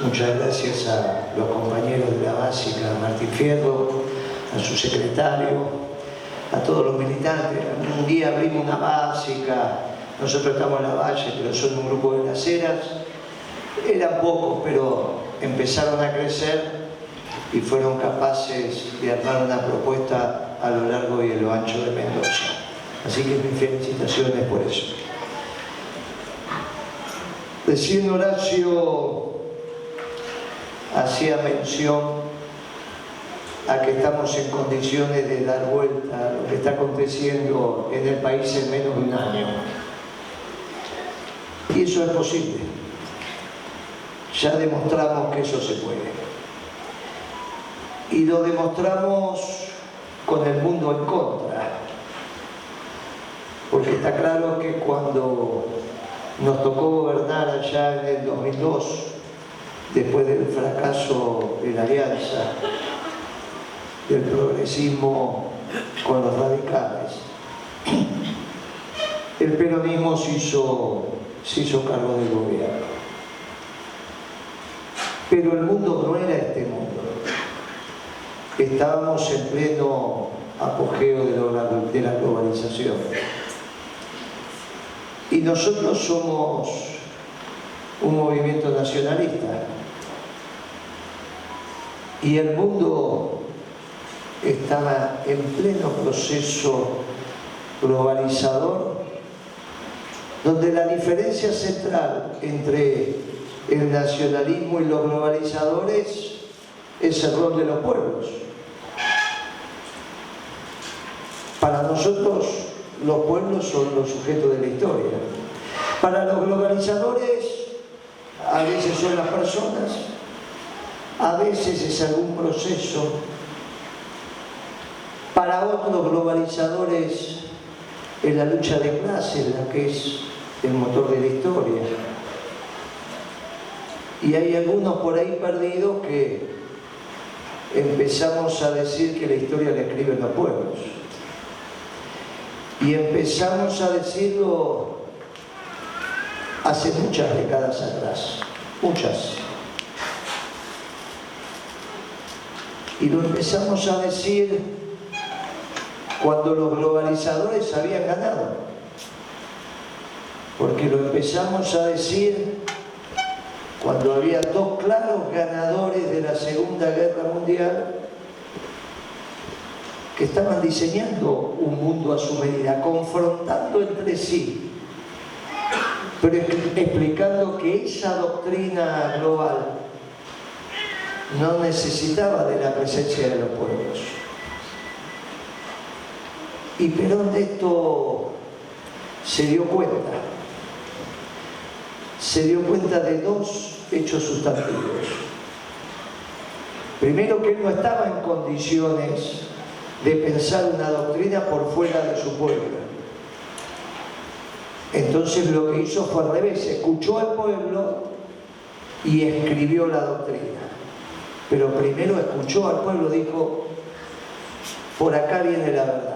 Muchas gracias a los compañeros de la básica, a Martín Fierro, a su secretario, a todos los militantes. Un día abrimos una básica, nosotros estamos en la Valle, pero son un grupo de Las Heras. Eran pocos, pero empezaron a crecer y fueron capaces de armar una propuesta a lo largo y a lo ancho de Mendoza. Así que mis felicitaciones por eso. Recién Horacio hacía mención a que estamos en condiciones de dar vuelta a lo que está aconteciendo en el país en menos de un año. Y eso es posible. Ya demostramos que eso se puede. Y lo demostramos con el mundo en contra. Porque está claro que cuando nos tocó gobernar allá en el 2002, después del fracaso de la alianza, del progresismo con los radicales, el peronismo se hizo cargo del gobierno. Pero el mundo no era este mundo. Estábamos en pleno apogeo de la globalización. Y nosotros somos un movimiento nacionalista. Y el mundo estaba en pleno proceso globalizador, donde la diferencia central entre el nacionalismo y los globalizadores es el rol de los pueblos. Para nosotros, los pueblos son los sujetos de la historia. Para los globalizadores, a veces son las personas, a veces es algún proceso. Para otros globalizadores es la lucha de clases la que es el motor de la historia. Y hay algunos por ahí perdidos que empezamos a decir que la historia la escriben los pueblos. Y empezamos a decirlo hace muchas décadas atrás, muchas. Y lo empezamos a decir cuando los globalizadores habían ganado. Porque lo empezamos a decir cuando había dos claros ganadores de la Segunda Guerra Mundial que estaban diseñando un mundo a su medida, confrontando entre sí, pero explicando que esa doctrina global no necesitaba de la presencia de los pueblos. Y Perón de esto se dio cuenta. Se dio cuenta de dos hechos sustantivos. Primero, que él no estaba en condiciones de pensar una doctrina por fuera de su pueblo. Entonces lo que hizo fue al revés, escuchó al pueblo y escribió la doctrina. Pero primero escuchó al pueblo, dijo, por acá viene la verdad.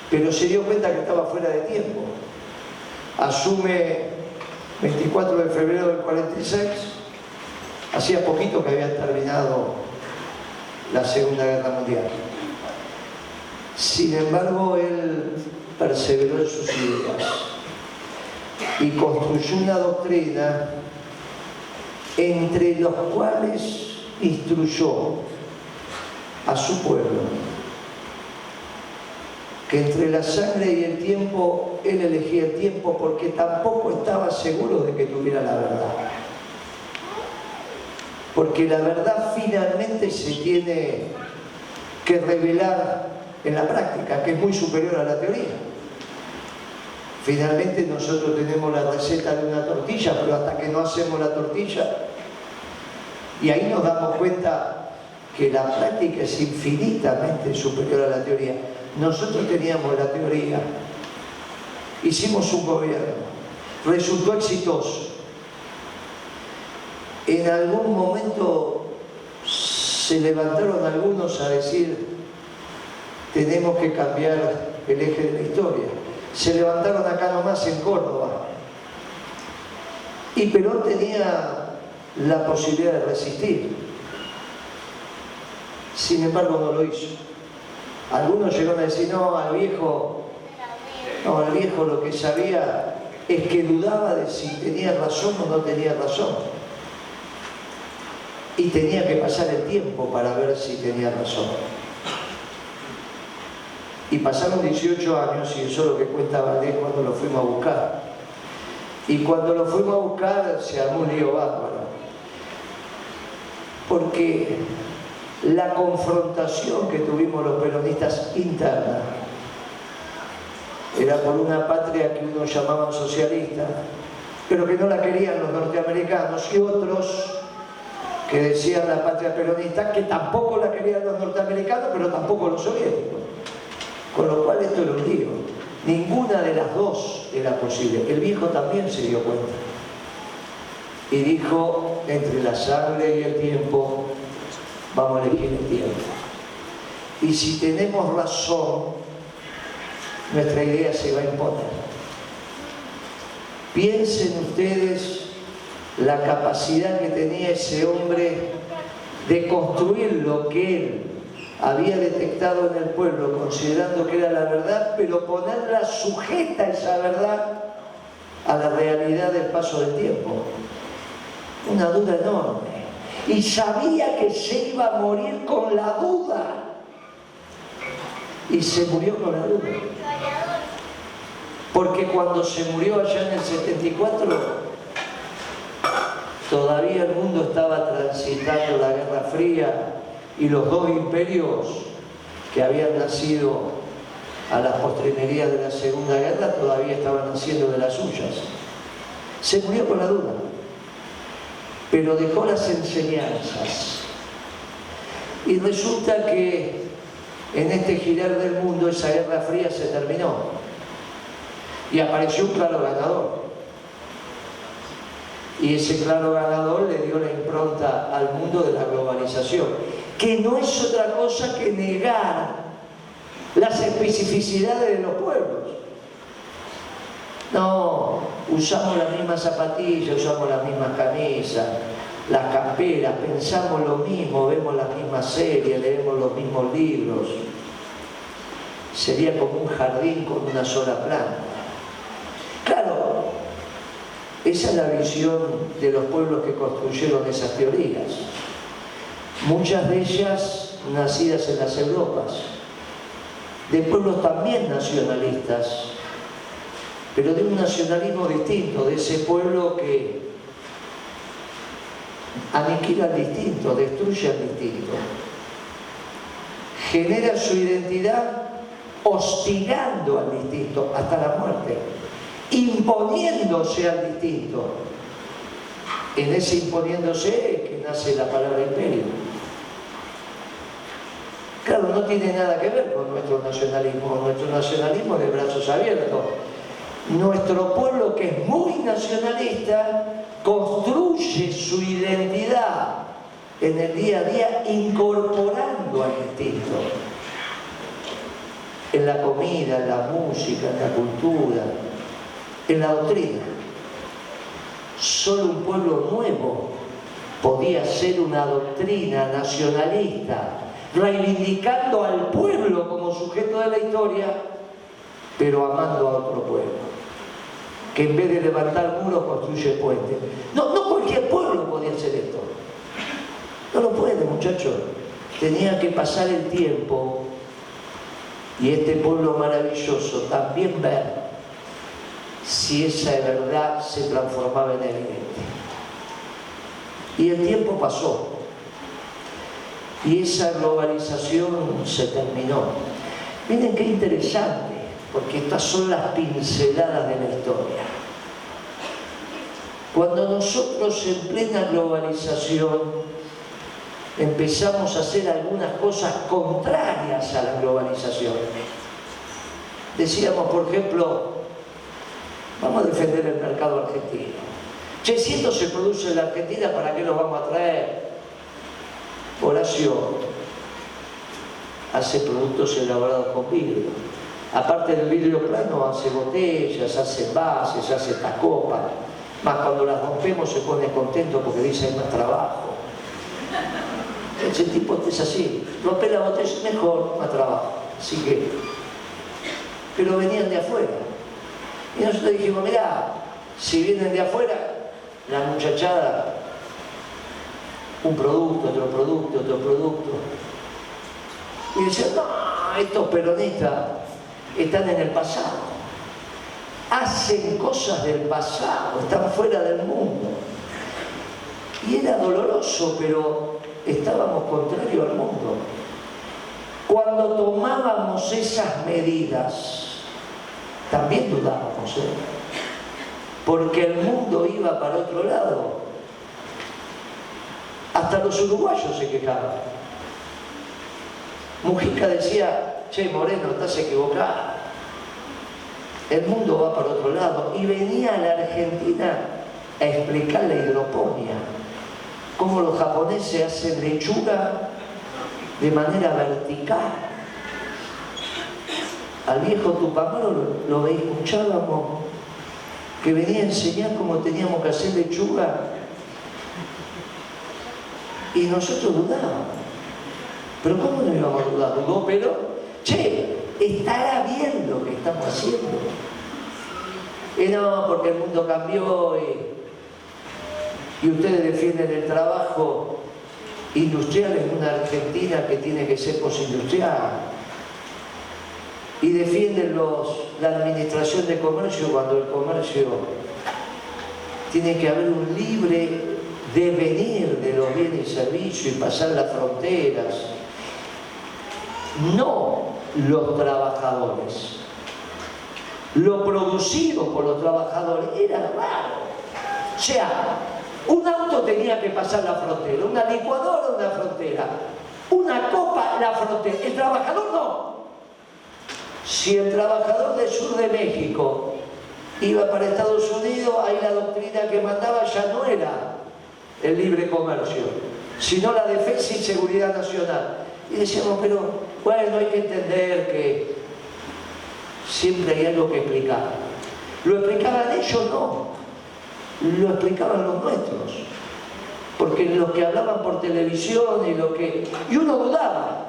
Pero se dio cuenta que estaba fuera de tiempo. Asume 24 de febrero del 46, hacía poquito que había terminado la Segunda Guerra Mundial. Sin embargo, él perseveró en sus ideas y construyó una doctrina entre los cuales instruyó a su pueblo que entre la sangre y el tiempo, él elegía el tiempo porque tampoco estaba seguro de que tuviera la verdad. Porque la verdad finalmente se tiene que revelar en la práctica, que es muy superior a la teoría. Finalmente nosotros tenemos la receta de una tortilla, pero hasta que no hacemos la tortilla, y ahí nos damos cuenta que la práctica es infinitamente superior a la teoría. Nosotros teníamos la teoría, hicimos un gobierno, resultó exitoso. En algún momento se levantaron algunos a decir, tenemos que cambiar el eje de la historia. Se levantaron acá nomás en Córdoba Y Perón tenía la posibilidad de resistir. Sin embargo, no lo hizo. Algunos llegaron a decir, no, al viejo lo que sabía es que dudaba de si tenía razón o no tenía razón. Y tenía que pasar el tiempo para ver si tenía razón. Y pasaron 18 años, y eso es lo que cuenta Valdés cuando lo fuimos a buscar. Y cuando lo fuimos a buscar se armó un lío bárbaro. Porque la confrontación que tuvimos los peronistas interna era por una patria que unos llamaban socialista, pero que no la querían los norteamericanos, y otros que decían la patria peronista, que tampoco la querían los norteamericanos, pero tampoco los soviéticos. Con lo cual esto era un lío. Ninguna de las dos era posible. El viejo también se dio cuenta. Y dijo, entre la sangre y el tiempo, vamos a elegir el tiempo. Y si tenemos razón, nuestra idea se va a imponer. Piensen ustedes la capacidad que tenía ese hombre de construir lo que él había detectado en el pueblo, considerando que era la verdad, pero ponerla sujeta a esa verdad a la realidad del paso del tiempo. Una duda enorme. Y sabía que se iba a morir con la duda. Y se murió con la duda. Porque cuando se murió allá en el 74, todavía el mundo estaba transitando la Guerra Fría, y los dos imperios que habían nacido a las postrimerías de la Segunda Guerra todavía estaban haciendo de las suyas. Se murió con la duda, pero dejó las enseñanzas. Y resulta que en este girar del mundo esa Guerra Fría se terminó y apareció un claro ganador. Y ese claro ganador le dio la impronta al mundo de la globalización, que no es otra cosa que negar las especificidades de los pueblos. No, usamos las mismas zapatillas, usamos las mismas camisas, las camperas, pensamos lo mismo, vemos las mismas series, leemos los mismos libros. Sería como un jardín con una sola planta. Claro, esa es la visión de los pueblos que construyeron esas teorías. Muchas de ellas nacidas en las Europas, de pueblos también nacionalistas, pero de un nacionalismo distinto, de ese pueblo que aniquila al distinto, destruye al distinto, genera su identidad hostigando al distinto hasta la muerte, imponiéndose al distinto. En ese imponiéndose es que nace la palabra imperio. Claro, no tiene nada que ver con nuestro nacionalismo de brazos abiertos. Nuestro pueblo, que es muy nacionalista, construye su identidad en el día a día incorporando al distinto. En la comida, en la música, en la cultura, en la doctrina. Solo un pueblo nuevo podía ser una doctrina nacionalista, reivindicando al pueblo como sujeto de la historia, pero amando a otro pueblo, que en vez de levantar muros construye puentes. No cualquier pueblo podía hacer esto. No lo puede, muchachos. Tenía que pasar el tiempo y este pueblo maravilloso también ver si esa verdad se transformaba en evidente. Y el tiempo pasó. Y esa globalización se terminó. Miren qué interesante, porque estas son las pinceladas de la historia. Cuando nosotros en plena globalización empezamos a hacer algunas cosas contrarias a la globalización. Decíamos, por ejemplo, vamos a defender el mercado argentino. Che, si esto se produce en la Argentina, ¿para qué lo vamos a traer? Horacio hace productos elaborados con vidrio. Aparte del vidrio plano, hace botellas, hace envases, hace esta copa. Más cuando las rompemos se pone contento porque dice hay más trabajo. Ese tipo es así. Romper la botella es mejor, más trabajo. Así que... Pero venían de afuera. Y nosotros dijimos, mirá, si vienen de afuera, la muchachada, un producto, otro producto, otro producto. Y decían, no, estos peronistas están en el pasado. Hacen cosas del pasado, están fuera del mundo. Y era doloroso, pero estábamos contrarios al mundo. Cuando tomábamos esas medidas, también dudábamos, porque el mundo iba para otro lado. Hasta los uruguayos se quejaban. Mujica decía, che, Moreno, estás equivocado. El mundo va para otro lado. Y venía a la Argentina a explicar la hidroponía. Cómo los japoneses hacen lechuga de manera vertical. Al viejo Tupac lo escuchábamos, que venía a enseñar cómo teníamos que hacer lechuga. Y nosotros dudábamos. Pero ¿cómo no íbamos a dudar? Dudó, pero, che, estará bien lo que estamos haciendo. Y no, porque el mundo cambió y ustedes defienden el trabajo industrial en una Argentina que tiene que ser postindustrial. Y defienden la administración de comercio cuando el comercio tiene que haber un libre devenir de los bienes y servicios y pasar las fronteras. No los trabajadores. Lo producido por los trabajadores era raro. O sea, un auto tenía que pasar la frontera, una licuadora una frontera, una copa la frontera. El trabajador no. Si el trabajador del sur de México iba para Estados Unidos, ahí la doctrina que mandaba ya no era el libre comercio, sino la defensa y seguridad nacional. Y decíamos, pero bueno, hay que entender que siempre hay algo que explicar. ¿Lo explicaban ellos? No. Lo explicaban los nuestros. Porque los que hablaban por televisión y uno dudaba.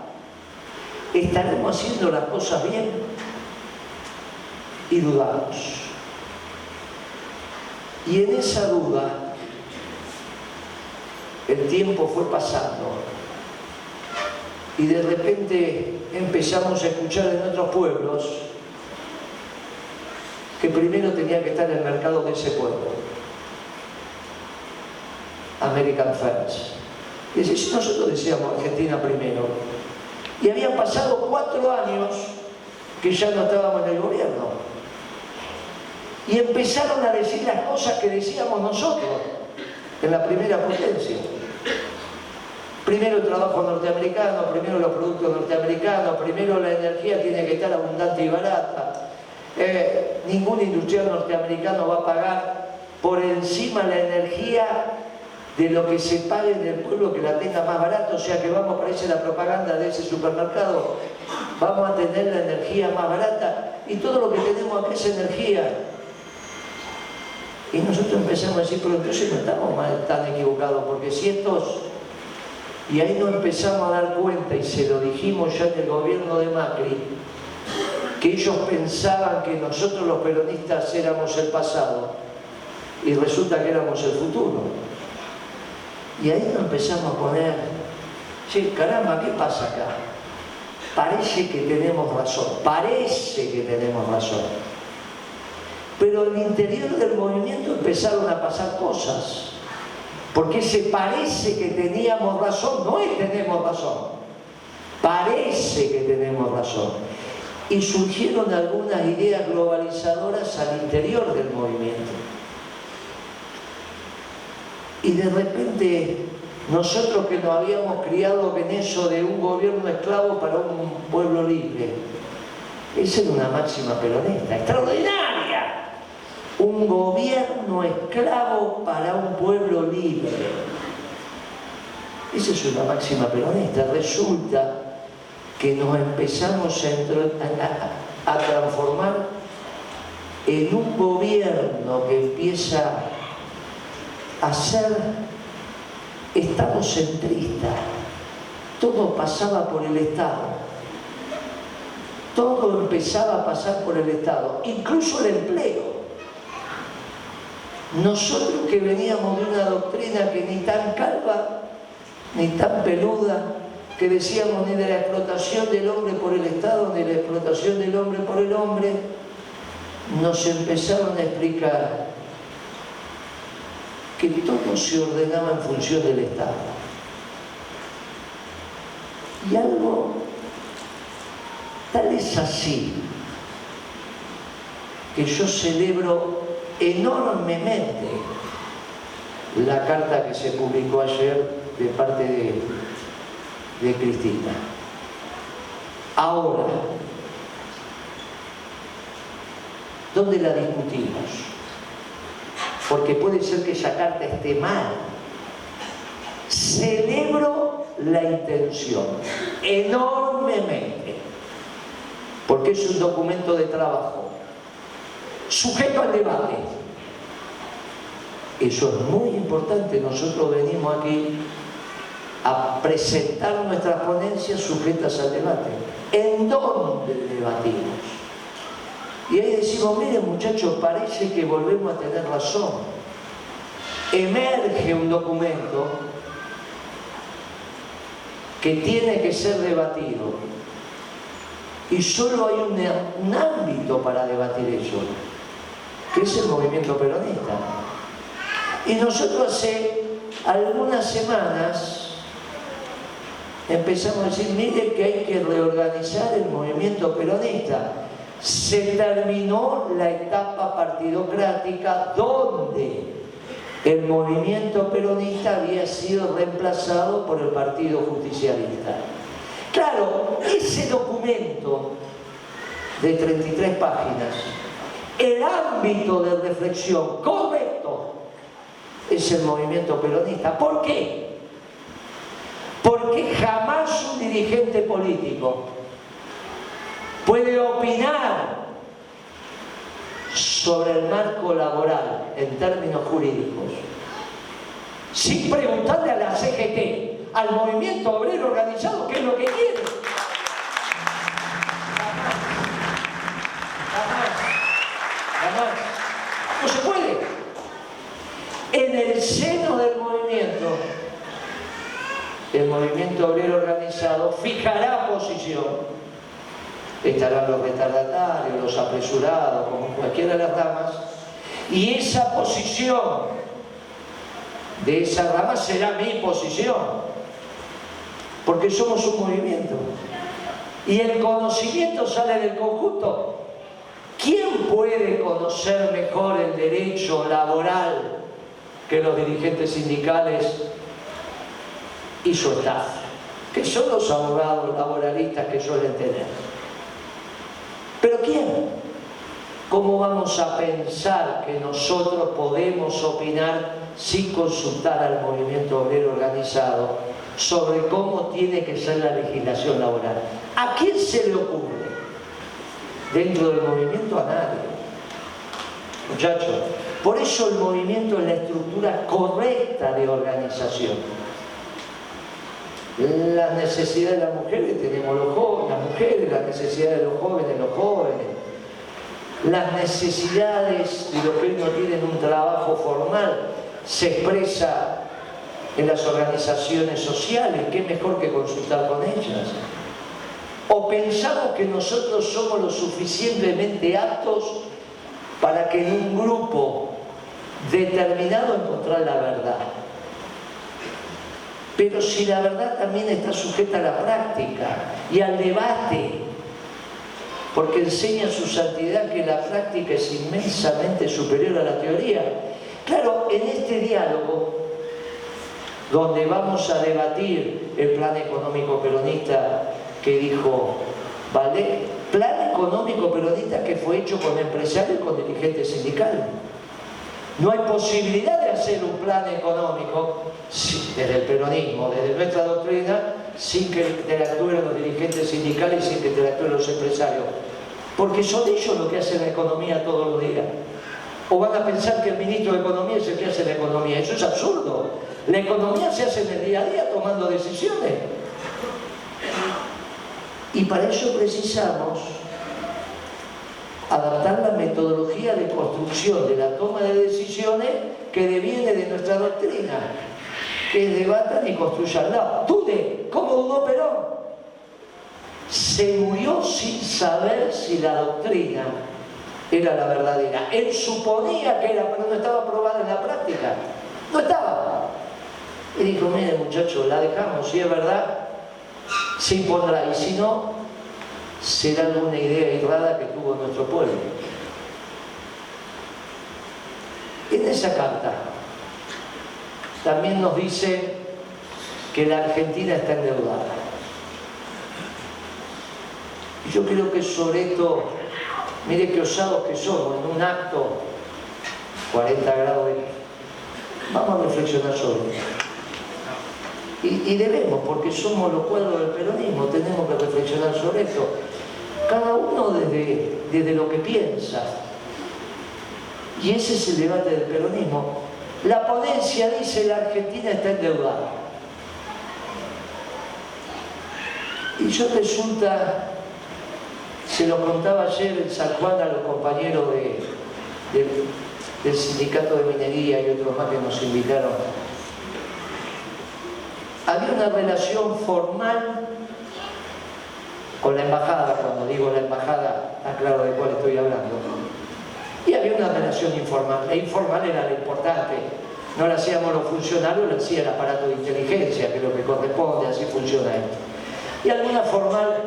¿Estaremos haciendo las cosas bien? Y dudamos. Y en esa duda, el tiempo fue pasando. Y de repente empezamos a escuchar en otros pueblos que primero tenía que estar el mercado de ese pueblo. American First. Y nosotros decíamos Argentina primero. Y habían pasado 4 años que ya no estábamos en el gobierno. Y empezaron a decir las cosas que decíamos nosotros en la primera potencia. Primero el trabajo norteamericano, primero los productos norteamericanos, primero la energía tiene que estar abundante y barata. Ningún industrial norteamericano va a pagar por encima la energía de lo que se pague en el pueblo que la tenga más barata, o sea que vamos, parece la propaganda de ese supermercado, vamos a tener la energía más barata y todo lo que tenemos aquí es energía. Y nosotros empezamos a decir, pero entonces no estamos tan equivocados, porque si estos... Y ahí nos empezamos a dar cuenta, y se lo dijimos ya en el gobierno de Macri, que ellos pensaban que nosotros los peronistas éramos el pasado, y resulta que éramos el futuro. Y ahí nos empezamos a poner, che, caramba, ¿qué pasa acá? Parece que tenemos razón, parece que tenemos razón. Pero en el interior del movimiento empezaron a pasar cosas. Porque ese parece que teníamos razón, no es tenemos razón. Parece que tenemos razón. Y surgieron algunas ideas globalizadoras al interior del movimiento. Y de repente, nosotros que nos habíamos criado en eso de un gobierno esclavo para un pueblo libre, esa era una máxima peronista, extraordinaria. Un gobierno esclavo para un pueblo libre. Esa es una máxima peronista. Resulta que nos empezamos a transformar en un gobierno que empieza a ser estado-centrista. Todo pasaba por el Estado. Todo empezaba a pasar por el Estado, incluso el empleo. Nosotros que veníamos de una doctrina que ni tan calva, ni tan peluda, que decíamos ni de la explotación del hombre por el Estado, ni de la explotación del hombre por el hombre, nos empezaron a explicar que todo se ordenaba en función del Estado. Y algo tal es así que yo celebro enormemente la carta que se publicó ayer de parte de Cristina. Ahora, ¿dónde la discutimos? Porque puede ser que esa carta esté mal. Celebro la intención enormemente, porque es un documento de trabajo sujeto al debate. Eso es muy importante. Nosotros venimos aquí a presentar nuestras ponencias sujetas al debate. ¿En dónde debatimos? Y ahí decimos, miren muchachos, parece que volvemos a tener razón. Emerge un documento que tiene que ser debatido y solo hay un ámbito para debatir eso, que es el movimiento peronista. Y nosotros hace algunas semanas empezamos a decir, mire que hay que reorganizar el movimiento peronista. Se terminó la etapa partidocrática donde el movimiento peronista había sido reemplazado por el Partido Justicialista. Claro, ese documento de 33 páginas, el ámbito de reflexión correcto es el movimiento peronista. ¿Por qué? Porque jamás un dirigente político puede opinar sobre el marco laboral en términos jurídicos sin preguntarle a la CGT, al movimiento obrero organizado, qué es lo que quiere. Jamás. No se puede. En el seno del movimiento, el movimiento obrero organizado fijará posición. Estarán los retardatarios, los apresurados, como cualquiera de las ramas, y esa posición de esa rama será mi posición, porque somos un movimiento y el conocimiento sale del conjunto. ¿Quién puede conocer mejor el derecho laboral que los dirigentes sindicales y su staff, que son los abogados laboralistas que suelen tener? ¿Pero quién? ¿Cómo vamos a pensar que nosotros podemos opinar sin consultar al movimiento obrero organizado sobre cómo tiene que ser la legislación laboral? ¿A quién se le ocurre? Dentro del movimiento a nadie. Muchachos, por eso el movimiento es la estructura correcta de organización. Las necesidades de las mujeres tenemos los jóvenes, las mujeres, las necesidades de los jóvenes, las necesidades de los que no tienen un trabajo formal se expresa en las organizaciones sociales. ¿Qué mejor que consultar con ellas? ¿O pensamos que nosotros somos lo suficientemente aptos para que en un grupo determinado encontrar la verdad? Pero si la verdad también está sujeta a la práctica y al debate, porque enseña su santidad que la práctica es inmensamente superior a la teoría. Claro, en este diálogo, donde vamos a debatir el plan económico peronista que dijo, ¿vale? Plan económico peronista que fue hecho con empresarios y con dirigentes sindicales. No hay posibilidad de hacer un plan económico desde el peronismo, desde nuestra doctrina, sin que interactúen los dirigentes sindicales y sin que interactúen los empresarios. Porque son ellos los que hacen la economía todos los días. O van a pensar que el ministro de Economía es el que hace la economía. Eso es absurdo. La economía se hace en el día a día tomando decisiones. Y para eso precisamos adaptar la metodología de construcción de la toma de decisiones que deviene de nuestra doctrina, que debatan y construyan. No, dude. ¿Cómo dudó Perón? Se murió sin saber si la doctrina era la verdadera. Él suponía que era, pero no estaba probada en la práctica. No estaba. Y dijo, mire muchachos, la dejamos, si es verdad, se impondrá, y si no, será alguna idea errada que tuvo nuestro pueblo. En esa carta también nos dice que la Argentina está endeudada. Y yo creo que sobre esto, mire qué osados que somos, en un acto, 40 grados de... Vamos a reflexionar sobre esto. Y debemos, porque somos los cuadros del peronismo, tenemos que reflexionar sobre esto. Cada uno desde lo que piensa. Y ese es el debate del peronismo. La ponencia dice la Argentina está endeudada. Y yo resulta, se lo contaba ayer en San Juan a los compañeros del sindicato de minería y otros más que nos invitaron. Había una relación formal con la embajada. Cuando digo la embajada, está claro de cuál estoy hablando. Y había una relación informal. La informal era la importante. No la hacíamos los funcionarios, la hacía el aparato de inteligencia, que es lo que corresponde, así funciona esto. Y alguna formal.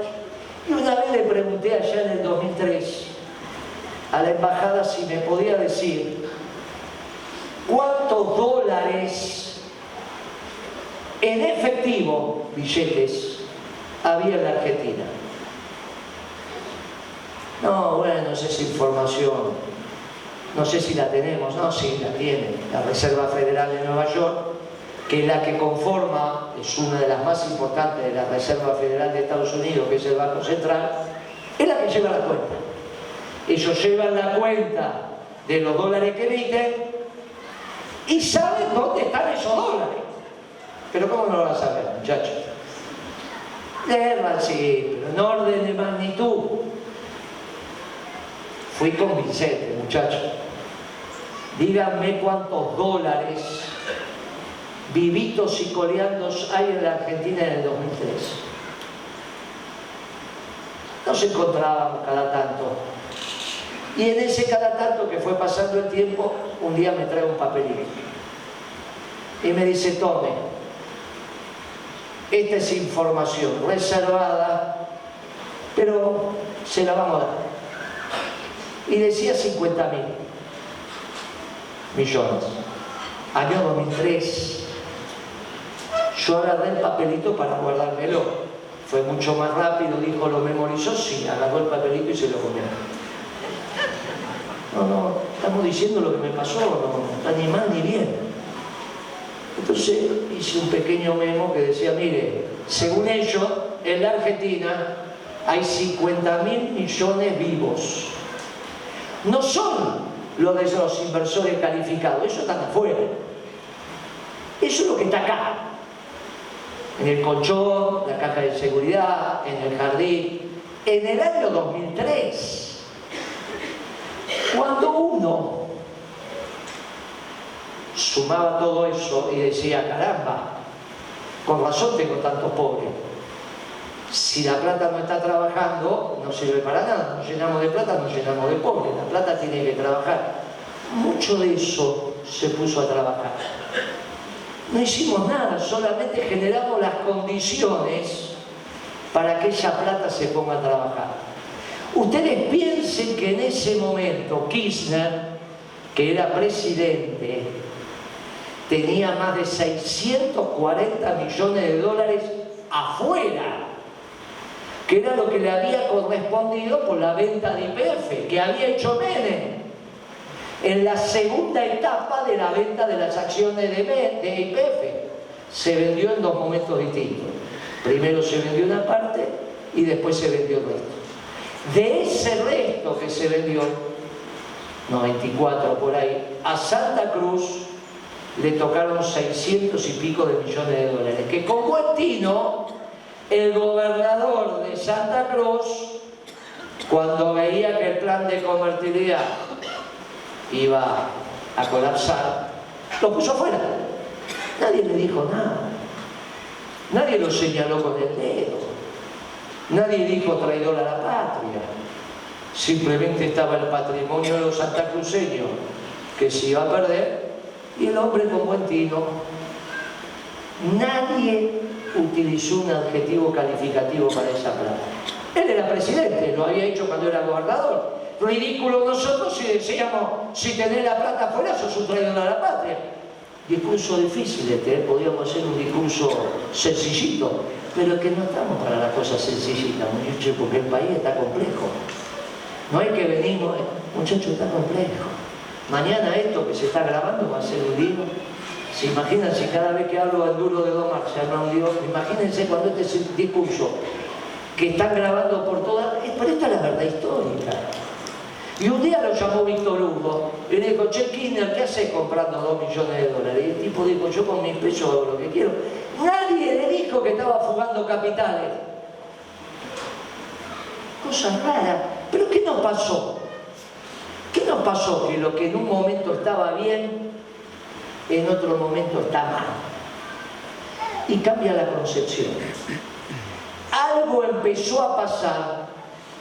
Y una vez le pregunté allá en el 2003 a la embajada si me podía decir cuántos dólares en efectivo, billetes, había en la Argentina. No, bueno, esa información, no sé si la tenemos. No, sí, la tiene la Reserva Federal de Nueva York, que es la que conforma, es una de las más importantes de la Reserva Federal de Estados Unidos, que es el Banco Central, es la que lleva la cuenta. Ellos llevan la cuenta de los dólares que emiten y saben dónde están esos dólares. Pero ¿cómo no lo vas a saber, muchachos? Leerla sí, pero en orden de magnitud. Fui convincente, muchachos. Díganme cuántos dólares vivitos y coleandos hay en la Argentina en el 2003. Nos encontrábamos cada tanto. Y en ese cada tanto que fue pasando el tiempo, un día me trae un papelito. Y me dice, tome. Esta es información reservada, pero se la vamos a dar. Y decía 50.000 millones. Año 2003. Yo agarré el papelito para guardármelo. Fue mucho más rápido, dijo, ¿lo memorizó? Sí, agarró el papelito y se lo comió. No, estamos diciendo lo que me pasó, no está ni mal ni bien. Entonces hice un pequeño memo que decía, mire, según ellos, en la Argentina hay 50.000 millones vivos. No son los de los inversores calificados, eso están afuera. Eso es lo que está acá. En el colchón, la caja de seguridad, en el jardín. En el año 2003, cuando uno sumaba todo eso y decía, caramba, con razón tengo tantos pobres. Si la plata no está trabajando, no sirve para nada. Nos llenamos de plata, nos llenamos de pobres. La plata tiene que trabajar. Mucho de eso se puso a trabajar. No hicimos nada, solamente generamos las condiciones para que esa plata se ponga a trabajar. Ustedes piensen que en ese momento Kirchner, que era presidente, tenía más de 640 millones de dólares afuera, que era lo que le había correspondido por la venta de YPF, que había hecho Menem en la segunda etapa de la venta de las acciones de YPF. Se vendió en dos momentos distintos. Primero se vendió una parte y después se vendió el resto. De ese resto que se vendió, 94 por ahí, a Santa Cruz le tocaron 600 y pico de millones de dólares, que con buen tino, el gobernador de Santa Cruz, cuando veía que el plan de convertibilidad iba a colapsar, lo puso fuera. Nadie le dijo nada, nadie lo señaló con el dedo, nadie dijo traidor a la patria. Simplemente estaba el patrimonio de los santacruceños que se iba a perder y el hombre con buen tino. Nadie utilizó un adjetivo calificativo para esa plata. Él era presidente, lo había hecho cuando era gobernador. Ridículo nosotros si decíamos, si tenés la plata afuera sos un traidor a la patria. Discurso difícil podríamos hacer un discurso sencillito, pero que no estamos para las cosas sencillitas, muchachos, porque el país está complejo. No hay que venir, muchachos, está complejo. Mañana esto que se está grabando va a ser un lío. ¿Se imaginan si cada vez que hablo del duro de domar se arma un lío? Imagínense cuando este es el discurso que están grabando por todas... Pero esta es la verdad histórica. Y un día lo llamó Víctor Hugo y le dijo, che, Kirchner, ¿qué haces comprando 2 millones de dólares? Y el tipo dijo, yo con mis pesos hago lo que quiero. Nadie le dijo que estaba fugando capitales. Cosas raras. ¿Pero qué nos pasó? ¿Qué nos pasó? Que lo que en un momento estaba bien, en otro momento está mal. Y cambia la concepción. Algo empezó a pasar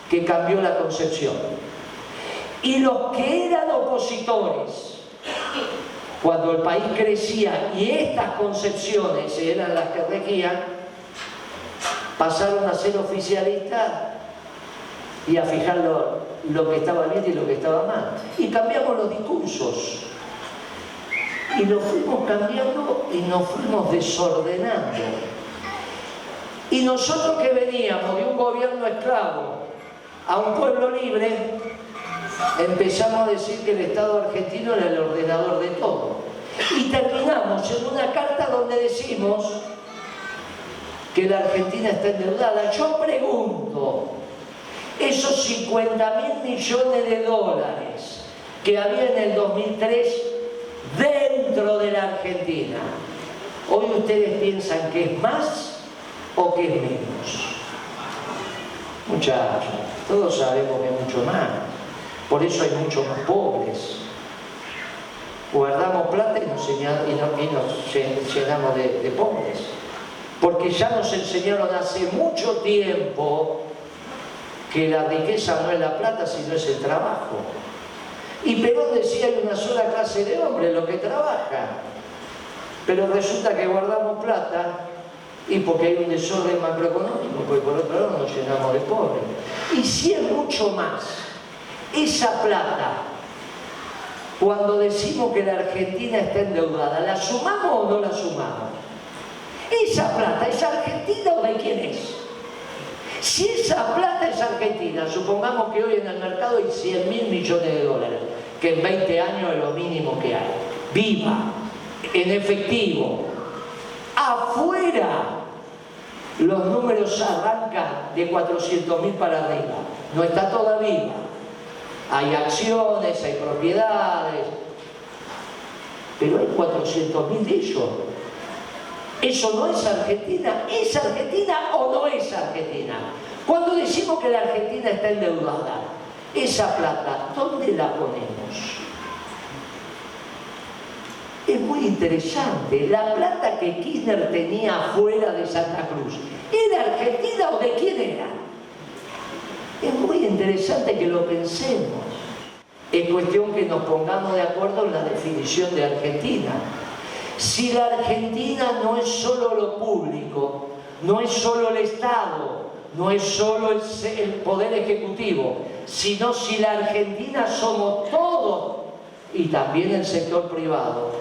que cambió la concepción. Y los que eran opositores, cuando el país crecía y estas concepciones eran las que regían, pasaron a ser oficialistas y a fijar lo que estaba bien y lo que estaba mal. Y cambiamos los discursos. Y lo fuimos cambiando y nos fuimos desordenando. Y nosotros que veníamos de un gobierno esclavo a un pueblo libre, empezamos a decir que el Estado argentino era el ordenador de todo. Y terminamos en una carta donde decimos que la Argentina está endeudada. Yo pregunto, esos 50.000 millones de dólares que había en el 2003 dentro de la Argentina, ¿hoy ustedes piensan que es más o que es menos? Muchachos, todos sabemos que es mucho más. Por eso hay muchos más pobres. Guardamos plata y nos llenamos de pobres. Porque ya nos enseñaron hace mucho tiempo que la riqueza no es la plata, sino es el trabajo. Y Perón decía, hay una sola clase de hombres, los que trabajan. Pero resulta que guardamos plata y porque hay un desorden macroeconómico, porque por otro lado nos llenamos de pobres. Y si es mucho más, esa plata, cuando decimos que la Argentina está endeudada, ¿la sumamos o no la sumamos? ¿Esa plata es argentina o de quién es? Si esa plata es argentina, supongamos que hoy en el mercado hay 100.000 millones de dólares, que en 20 años es lo mínimo que hay, viva, en efectivo. Afuera, los números arrancan de 400.000 para arriba, no está toda viva. Hay acciones, hay propiedades, pero hay 400.000 de ellos. ¿Eso no es Argentina? ¿Es Argentina o no es Argentina? Cuando decimos que la Argentina está endeudada, esa plata, ¿dónde la ponemos? Es muy interesante. La plata que Kirchner tenía afuera de Santa Cruz, ¿era argentina o de quién era? Es muy interesante que lo pensemos. Es cuestión que nos pongamos de acuerdo en la definición de Argentina. Si la Argentina no es solo lo público, no es solo el Estado, no es solo el Poder Ejecutivo, sino si la Argentina somos todos y también el sector privado.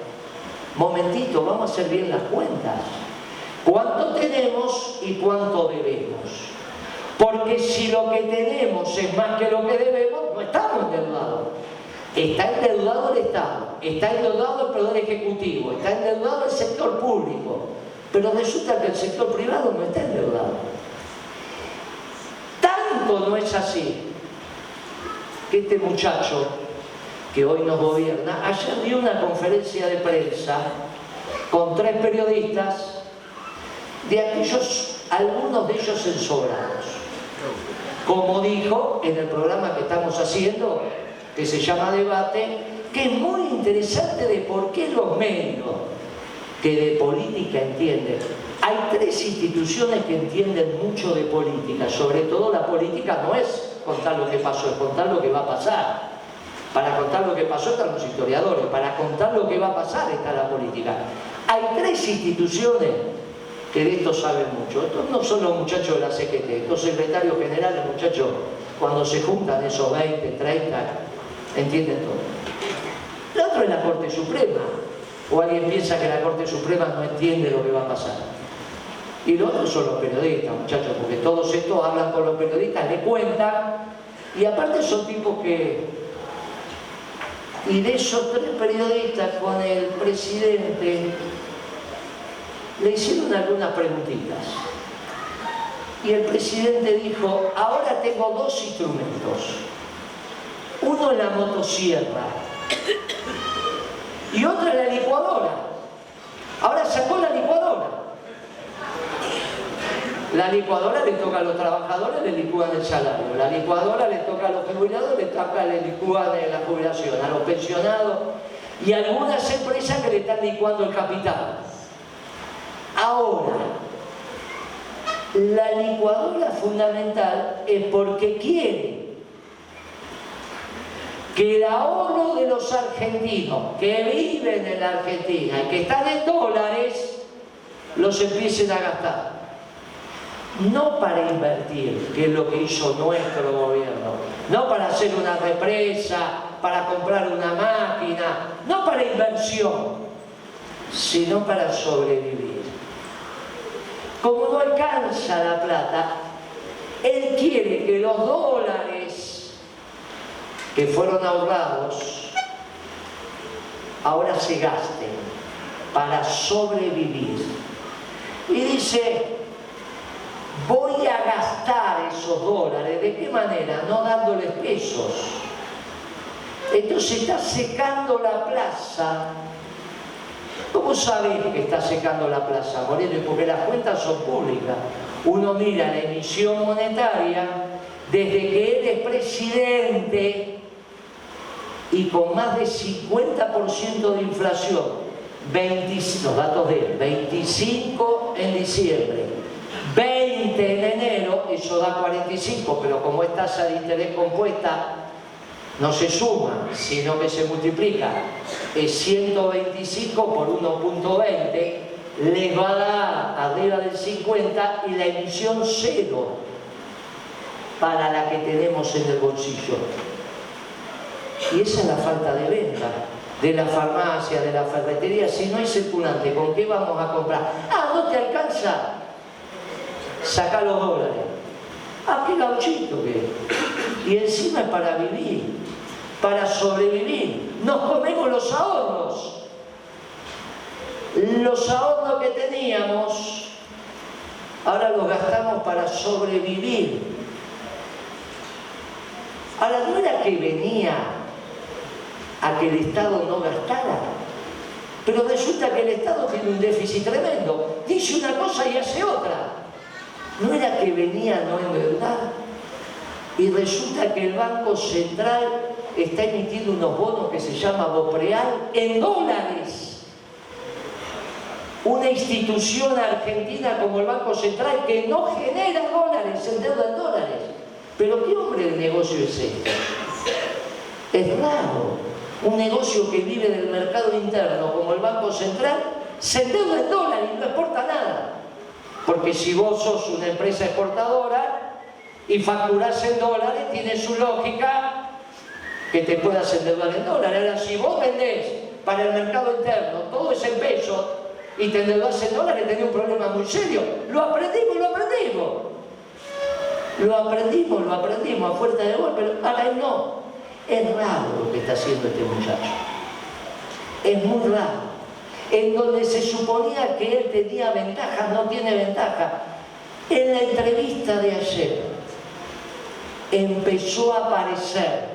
Momentito, vamos a hacer bien las cuentas. ¿Cuánto tenemos y cuánto debemos? Porque si lo que tenemos es más que lo que debemos, no estamos endeudados. Está endeudado el Estado, está endeudado el Poder Ejecutivo, está endeudado el sector público, pero resulta que el sector privado no está endeudado. Tanto no es así que este muchacho que hoy nos gobierna, ayer dio una conferencia de prensa con 3 periodistas, de aquellos, algunos de ellos ensobrados. Como dijo en el programa que estamos haciendo, que se llama Debate, que es muy interesante de por qué los medios que de política entienden. Hay 3 instituciones que entienden mucho de política, sobre todo la política no es contar lo que pasó, es contar lo que va a pasar. Para contar lo que pasó están los historiadores, para contar lo que va a pasar está la política. Hay 3 instituciones que de esto saben mucho. Estos no son los muchachos de la CGT, estos secretarios generales, muchachos, cuando se juntan esos 20, 30, entienden todo. Lo otro es la Corte Suprema, o alguien piensa que la Corte Suprema no entiende lo que va a pasar. Y lo otro son los periodistas, muchachos, porque todos estos hablan con los periodistas, le cuentan, y aparte son tipos que... Y de esos 3 periodistas con el presidente le hicieron algunas preguntitas. Y el presidente dijo, ahora tengo 2 instrumentos. Uno es la motosierra y otro es la licuadora. Ahora sacó la licuadora. La licuadora le toca a los trabajadores, le licúan el salario. La licuadora le toca a los jubilados, le licúan la jubilación, a los pensionados y a algunas empresas que le están licuando el capital. Ahora, la licuadora fundamental es porque quiere que el ahorro de los argentinos que viven en la Argentina y que están en dólares los empiecen a gastar. No para invertir, que es lo que hizo nuestro gobierno, no para hacer una represa, para comprar una máquina, no para inversión, sino para sobrevivir. Como no alcanza la plata, él quiere que los dólares que fueron ahorrados ahora se gasten para sobrevivir. Y dice, voy a gastar esos dólares. ¿De qué manera? No dándoles pesos. Entonces está secando la plaza. ¿Cómo sabés que está secando la plaza, Moreno? Porque las cuentas son públicas. Uno mira la emisión monetaria desde que él es presidente y con más de 50% de inflación, los datos de él, 25 en diciembre, 20 en enero, eso da 45, pero como es tasa de interés compuesta, no se suma, sino que se multiplica, es 125 por 1.20, les va a dar arriba del 50 y la emisión 0 para la que tenemos en el bolsillo. Y esa es la falta de venta de la farmacia, de la ferretería. Si no hay circulante, ¿con qué vamos a comprar? Ah, ¿no te alcanza? Saca los dólares. Ah, qué gauchito que es. Y encima es para vivir, para sobrevivir. Nos comemos los ahorros. Los ahorros que teníamos, ahora los gastamos para sobrevivir. Ahora, no era que venía a que el Estado no gastara, pero resulta que el Estado tiene un déficit tremendo. Dice una cosa y hace otra. No era que venía a no endeudar, y resulta que el Banco Central está emitiendo unos bonos que se llama Bopreal en dólares. Una institución argentina como el Banco Central que no genera dólares, se endeuda en dólares. Pero ¿qué hombre de negocio es este? Es raro. Un negocio que vive del mercado interno como el Banco Central se endeuda en dólares y no exporta nada. Porque si vos sos una empresa exportadora y facturás en dólares, tiene su lógica que te puedas endeudar en dólares. Ahora, si vos vendés para el mercado interno, todo es en pesos y te endeudás en dólares, tenés un problema muy serio. Lo aprendimos. Lo aprendimos a fuerza de gol, pero ahora no. Es raro lo que está haciendo este muchacho. Es muy raro. En donde se suponía que él tenía ventajas, no tiene ventaja. En la entrevista de ayer empezó a aparecer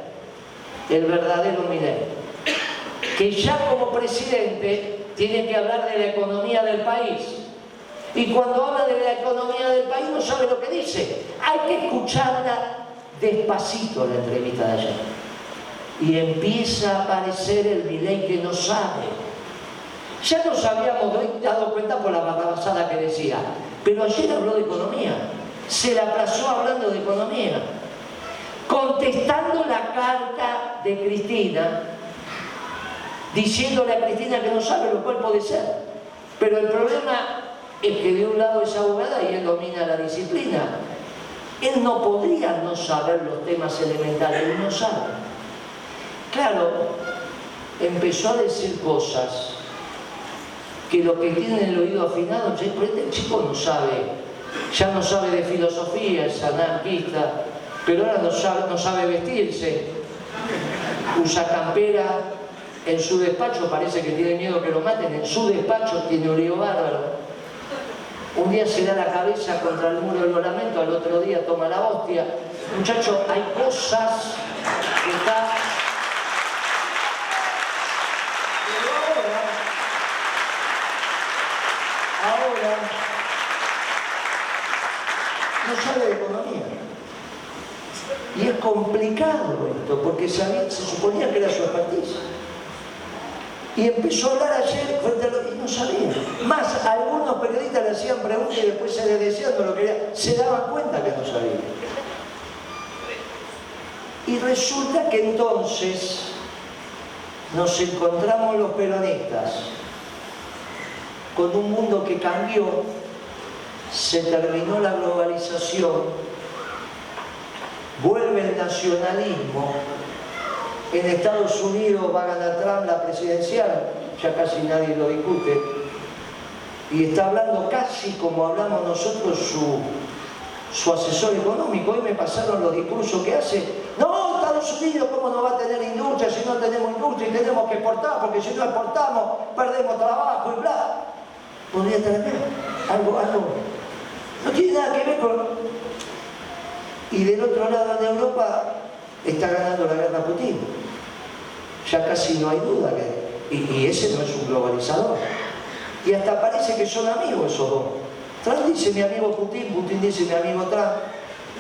el verdadero Milei, que ya como presidente tiene que hablar de la economía del país. Y cuando habla de la economía del país no sabe lo que dice. Hay que escucharla despacito, la entrevista de ayer. Y empieza a aparecer el Milei que no sabe. Ya nos habíamos dado cuenta por la barrabasada que decía, pero ayer habló de economía, se la aplazó hablando de economía, contestando la carta de Cristina, diciéndole a Cristina que no sabe, lo cual puede ser. Pero el problema es que de un lado es abogada y él domina la disciplina. Él no podría no saber los temas elementales, él no sabe. Claro, empezó a decir cosas que los que tienen el oído afinado, este chico no sabe, ya no sabe de filosofía, es anarquista, pero ahora no sabe vestirse, usa campera, en su despacho parece que tiene miedo que lo maten, en su despacho tiene un lío bárbaro. Un día se da la cabeza contra el muro de los lamentos, al otro día toma la hostia. Muchachos, hay cosas que están... Ahora no sabe de economía. Y es complicado esto, porque se suponía que era su expertise. Y empezó a hablar ayer frente a lo que no sabía. Más, algunos periodistas le hacían preguntas y después se le decían lo que quería. Se daban cuenta que no sabía. Y resulta que entonces nos encontramos los peronistas con un mundo que cambió, se terminó la globalización, vuelve el nacionalismo. En Estados Unidos va a ganar Trump la presidencial, ya casi nadie lo discute, y está hablando casi como hablamos nosotros su asesor económico. Hoy me pasaron los discursos que hace. No, Estados Unidos, ¿cómo no va a tener industria si no tenemos industria y tenemos que exportar? Porque si no exportamos, perdemos trabajo y bla. Podría tener algo. No tiene nada que ver con... Y del otro lado en Europa está ganando la guerra Putin. Ya casi no hay duda que... Y ese no es un globalizador. Y hasta parece que son amigos esos dos. Trump dice mi amigo Putin, Putin dice mi amigo Trump.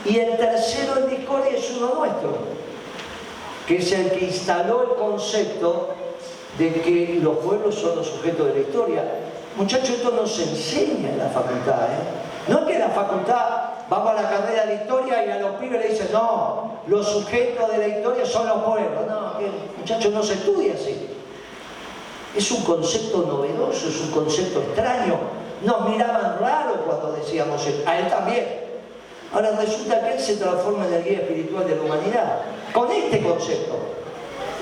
Y el tercero en discordia es uno nuestro, que es el que instaló el concepto de que los pueblos son los sujetos de la historia. Muchachos, esto no se enseña en la facultad, No es que en la facultad vamos a la carrera de historia y a los pibes le dicen, no, los sujetos de la historia son los pueblos. No, muchachos, no se estudia así. Es un concepto novedoso, es un concepto extraño. Nos miraban raro cuando decíamos eso. A él también. Ahora resulta que él se transforma en el guía espiritual de la humanidad. Con este concepto.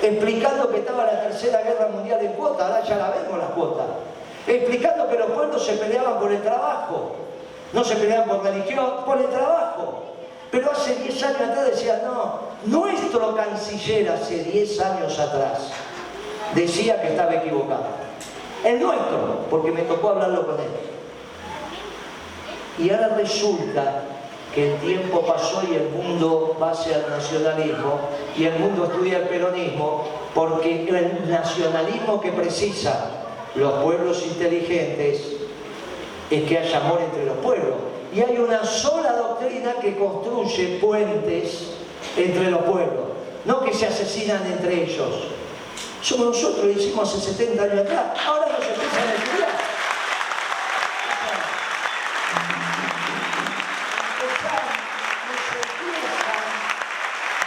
Explicando que estaba la Tercera Guerra Mundial en cuota, ahora ya la vemos las cuotas. Explicando que los pueblos se peleaban por el trabajo. No se peleaban por religión, por el trabajo. Pero hace 10 años atrás decía, no, nuestro canciller hace 10 años atrás decía que estaba equivocado. El nuestro, porque me tocó hablarlo con él. Y ahora resulta que el tiempo pasó y el mundo va hacia el nacionalismo y el mundo estudia el peronismo, porque el nacionalismo que precisa los pueblos inteligentes es que haya amor entre los pueblos. Y hay una sola doctrina que construye puentes entre los pueblos, no que se asesinan entre ellos. Somos nosotros, lo hicimos hace 70 años atrás, ahora nos empiezan a estudiar.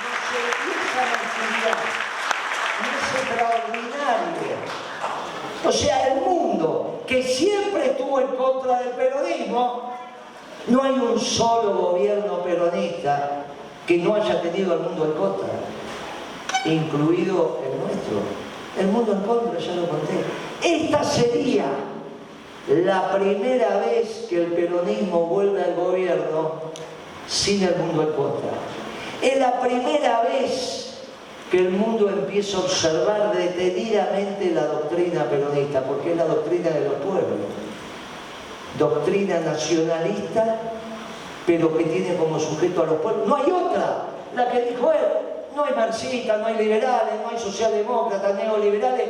Nos empiezan a estudiar. Y es extraordinario. O sea, el mundo que siempre estuvo en contra del peronismo, no hay un solo gobierno peronista que no haya tenido al mundo en contra, incluido el nuestro. El mundo en contra, ya lo conté. Esta sería la primera vez que el peronismo vuelve al gobierno sin el mundo en contra. Es la primera vez que el mundo empieza a observar detenidamente la doctrina peronista, porque es la doctrina de los pueblos. Doctrina nacionalista, pero que tiene como sujeto a los pueblos. No hay otra, la que dijo él. no hay marxistas, no hay liberales, no hay socialdemócratas, neoliberales,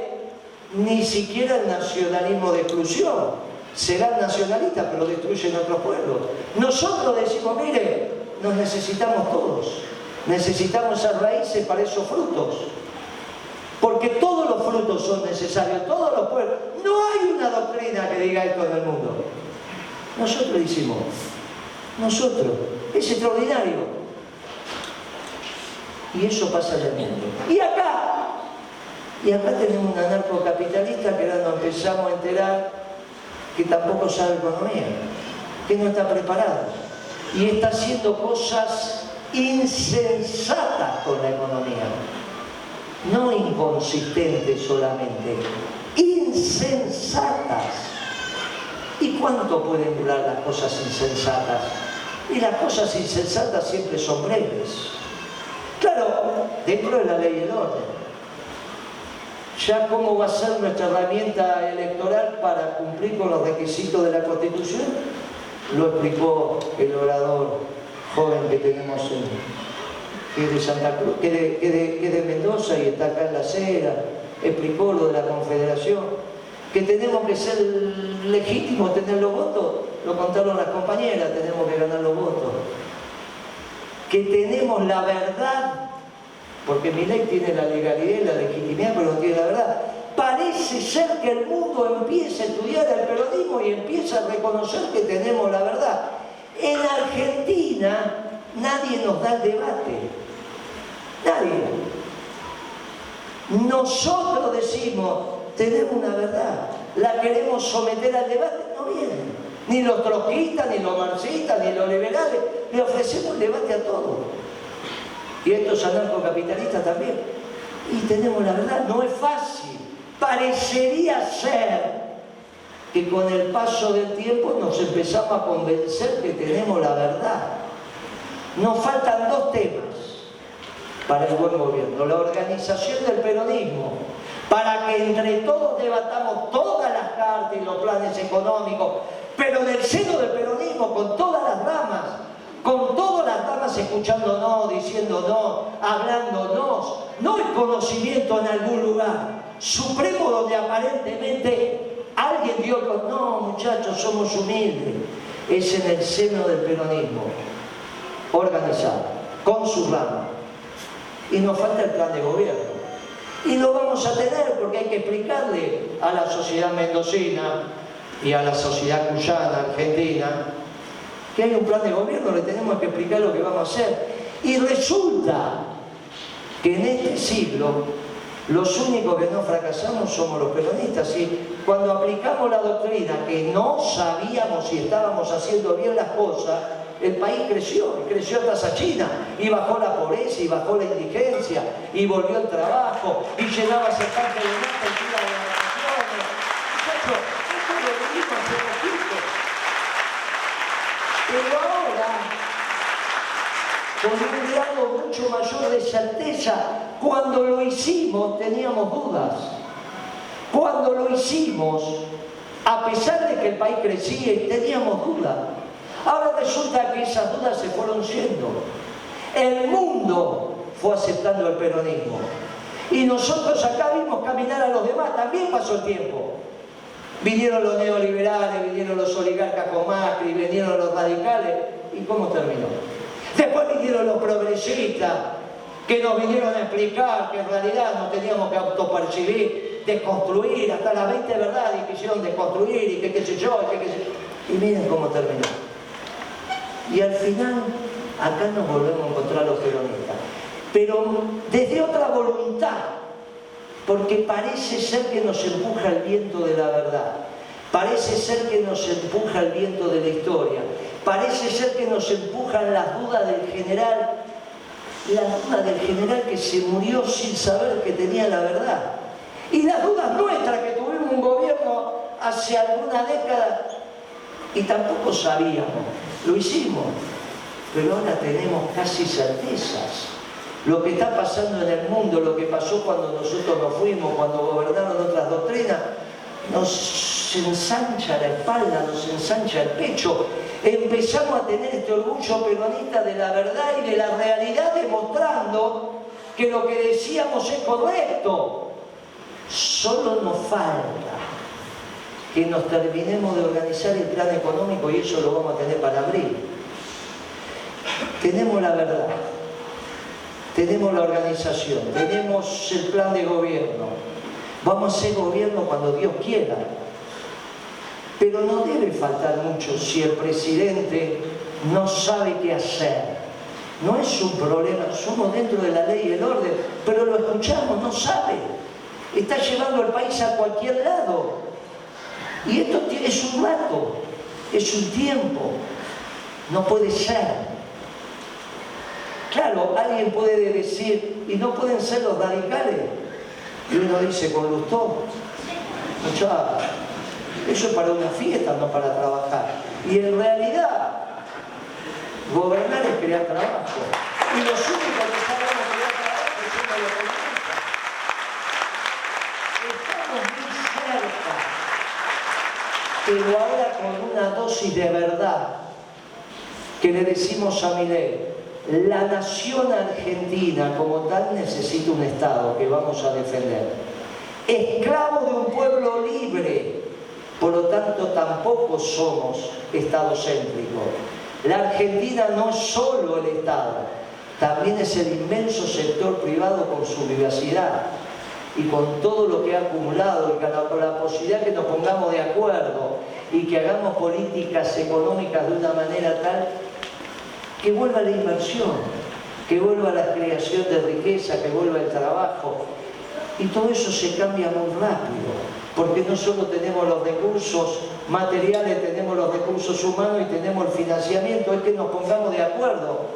ni siquiera el nacionalismo de exclusión. Serán nacionalistas, pero destruyen otros pueblos. Nosotros decimos, mire, nos necesitamos todos. Necesitamos esas raíces para esos frutos. Porque todos los frutos son necesarios, todos los pueblos. No hay una doctrina que diga esto en el mundo. Nosotros decimos, nosotros, es extraordinario. Y eso pasa en el mundo. Y acá tenemos un anarcocapitalista que ahora nos empezamos a enterar que tampoco sabe economía, que no está preparado y está haciendo cosas insensatas con la economía, no inconsistentes solamente, insensatas. ¿Y cuánto pueden durar las cosas insensatas? Y las cosas insensatas siempre son breves. Claro, dentro de la ley y el orden. Ya cómo va a ser nuestra herramienta electoral para cumplir con los requisitos de la Constitución, lo explicó el orador joven que tenemos que es de Santa Cruz, que es de Mendoza y está acá en La Cera, explicó lo de la Confederación, que tenemos que ser legítimos, tener los votos, lo contaron las compañeras, tenemos que ganar los votos, que tenemos la verdad. Porque mi ley tiene la legalidad y la legitimidad, pero no tiene la verdad. Parece ser que el mundo empieza a estudiar el peronismo y empieza a reconocer que tenemos la verdad. En Argentina nadie nos da el debate. Nadie. Nosotros decimos, tenemos una verdad, la queremos someter al debate, no vienen. Ni los trotskistas, ni los marxistas, ni los liberales, le ofrecemos el debate a todos. Y estos anarcocapitalistas también. Y tenemos la verdad, no es fácil. Parecería ser que con el paso del tiempo nos empezamos a convencer que tenemos la verdad. Nos faltan dos temas para el buen gobierno. La organización del peronismo, para que entre todos debatamos todas las cartas y los planes económicos, pero en el seno del peronismo, con todas las ramas, con todas las ramas escuchándonos, diciéndonos, hablándonos, no el conocimiento en algún lugar supremo donde aparentemente alguien dio con... No, muchachos, somos humildes. Es en el seno del peronismo, organizado, con sus ramas. Y nos falta el plan de gobierno. Y lo vamos a tener porque hay que explicarle a la sociedad mendocina y a la sociedad cuyana, argentina, que hay un plan de gobierno, le tenemos que explicar lo que vamos a hacer. Y resulta que en este siglo los únicos que no fracasamos somos los peronistas. Y cuando aplicamos la doctrina que no sabíamos si estábamos haciendo bien las cosas, el país creció a tasa china, y bajó la pobreza, y bajó la indigencia, y volvió el trabajo, y llenaba ese parque de mata y iba de vacaciones. Eso lo vivimos hace poquito. Pero ahora, con un grado mucho mayor de certeza, cuando lo hicimos teníamos dudas. Cuando lo hicimos, a pesar de que el país crecía, teníamos dudas. Ahora resulta que esas dudas se fueron yendo. El mundo fue aceptando el peronismo. Y nosotros acá vimos caminar a los demás, también pasó el tiempo. Vinieron los neoliberales, vinieron los oligarcas con Macri, vinieron los radicales. ¿Y cómo terminó? Después vinieron los progresistas, que nos vinieron a explicar que en realidad nos teníamos que autopercibir, desconstruir, hasta las 20 verdades quisieron desconstruir y que qué sé yo, y que qué sé yo. Y miren cómo terminó. Y al final, acá nos volvemos a encontrar los peronistas. Pero desde otra voluntad, porque parece ser que nos empuja el viento de la verdad, parece ser que nos empuja el viento de la historia, parece ser que nos empujan las dudas del general, que se murió sin saber que tenía la verdad. Y las dudas nuestras, que tuvimos un gobierno hace alguna década y tampoco sabíamos, lo hicimos, pero ahora tenemos casi certezas. Lo que está pasando en el mundo, lo que pasó cuando nosotros nos fuimos, cuando gobernaron otras doctrinas, nos ensancha la espalda, nos ensancha el pecho. Empezamos a tener este orgullo peronista de la verdad y de la realidad, demostrando que lo que decíamos es correcto. Solo nos falta que nos terminemos de organizar el plan económico y eso lo vamos a tener para abril. Tenemos la verdad, tenemos la organización, tenemos el plan de gobierno. Vamos a hacer gobierno cuando Dios quiera. Pero no debe faltar mucho si el presidente no sabe qué hacer. No es un problema, somos dentro de la ley y el orden, pero lo escuchamos, no sabe. Está llevando al país a cualquier lado. Y esto es un rato, es un tiempo. No puede ser. Claro, alguien puede decir, y no pueden ser los radicales. Y uno dice, con Lustó, muchachos, eso es para una fiesta, no para trabajar. Y en realidad, gobernar es crear trabajo. Y los únicos que sabemos crear trabajo son los economistas. Estamos muy cerca, pero ahora con una dosis de verdad que le decimos a Milei. La nación argentina como tal necesita un Estado que vamos a defender. Esclavo de un pueblo libre, por lo tanto tampoco somos estadocéntricos. La Argentina no es solo el Estado, también es el inmenso sector privado con su diversidad y con todo lo que ha acumulado y con la posibilidad que nos pongamos de acuerdo y que hagamos políticas económicas de una manera tal que vuelva la inversión, que vuelva la creación de riqueza, que vuelva el trabajo. Y todo eso se cambia muy rápido, porque no solo tenemos los recursos materiales, tenemos los recursos humanos y tenemos el financiamiento, es que nos pongamos de acuerdo.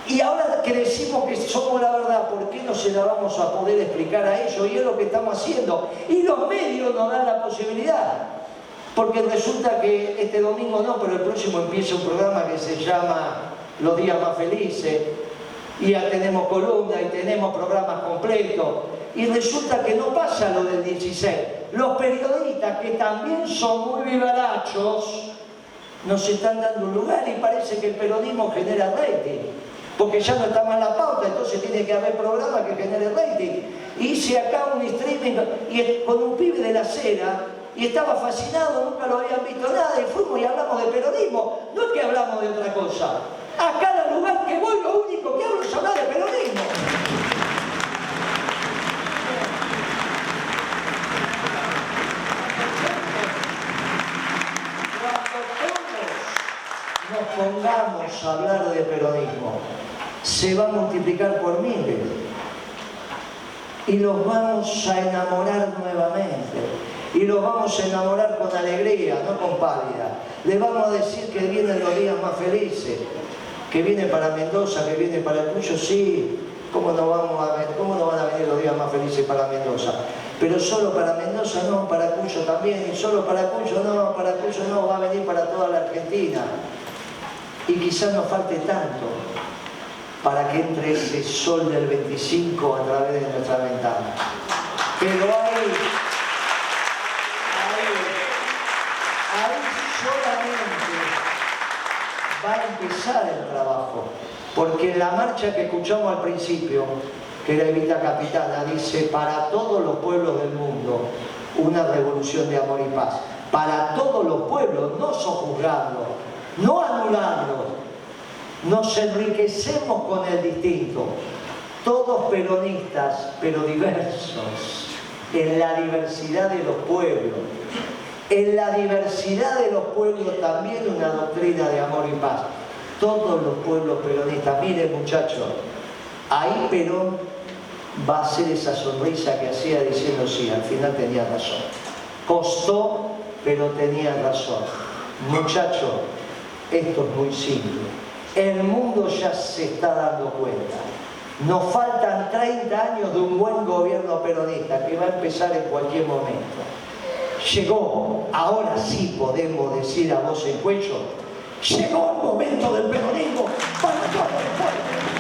Y ahora que decimos que somos la verdad, ¿por qué no se la vamos a poder explicar a ellos? Y es lo que estamos haciendo. Y los medios nos dan la posibilidad. Porque resulta que este domingo no, pero el próximo empieza un programa que se llama Los Días Más Felices, y ya tenemos columnas y tenemos programas completos, y resulta que no pasa lo del 16. Los periodistas, que también son muy vivarachos, nos están dando lugar y parece que el peronismo genera rating, porque ya no está más la pauta, entonces tiene que haber programas que generen rating. Hice acá un streaming y con un pibe de la acera, y estaba fascinado, nunca lo habían visto nada, y fuimos y hablamos de peronismo, no es que hablamos de otra cosa. A cada lugar que voy lo único que hablo es hablar de peronismo. Cuando todos nos pongamos a hablar de peronismo, se va a multiplicar por miles y los vamos a enamorar nuevamente. Y los vamos a enamorar con alegría, no con pálida. Les vamos a decir que vienen los días más felices, que viene para Mendoza, que viene para el Cuyo, sí. ¿Cómo no van a venir los días más felices para Mendoza? Pero solo para Mendoza no, para Cuyo también, y solo para Cuyo no, va a venir para toda la Argentina. Y quizás nos falte tanto para que entre ese sol del 25 a través de nuestra ventana. Pero ahí solamente va a empezar el trabajo, porque en la marcha que escuchamos al principio, que era Evita Capitana, dice: para todos los pueblos del mundo, una revolución de amor y paz. Para todos los pueblos, no sojuzgando, no anulando. Nos enriquecemos con el distinto, todos peronistas, pero diversos, en la diversidad de los pueblos. En la diversidad de los pueblos también una doctrina de amor y paz. Todos los pueblos peronistas. Miren, muchachos, ahí Perón va a hacer esa sonrisa que hacía diciendo: sí, al final tenía razón. Costó, pero tenía razón. Muchachos, esto es muy simple. El mundo ya se está dando cuenta. Nos faltan 30 años de un buen gobierno peronista que va a empezar en cualquier momento. Llegó, ahora sí podemos decir a voz en cuello, llegó el momento del peronismo para todo el pueblo.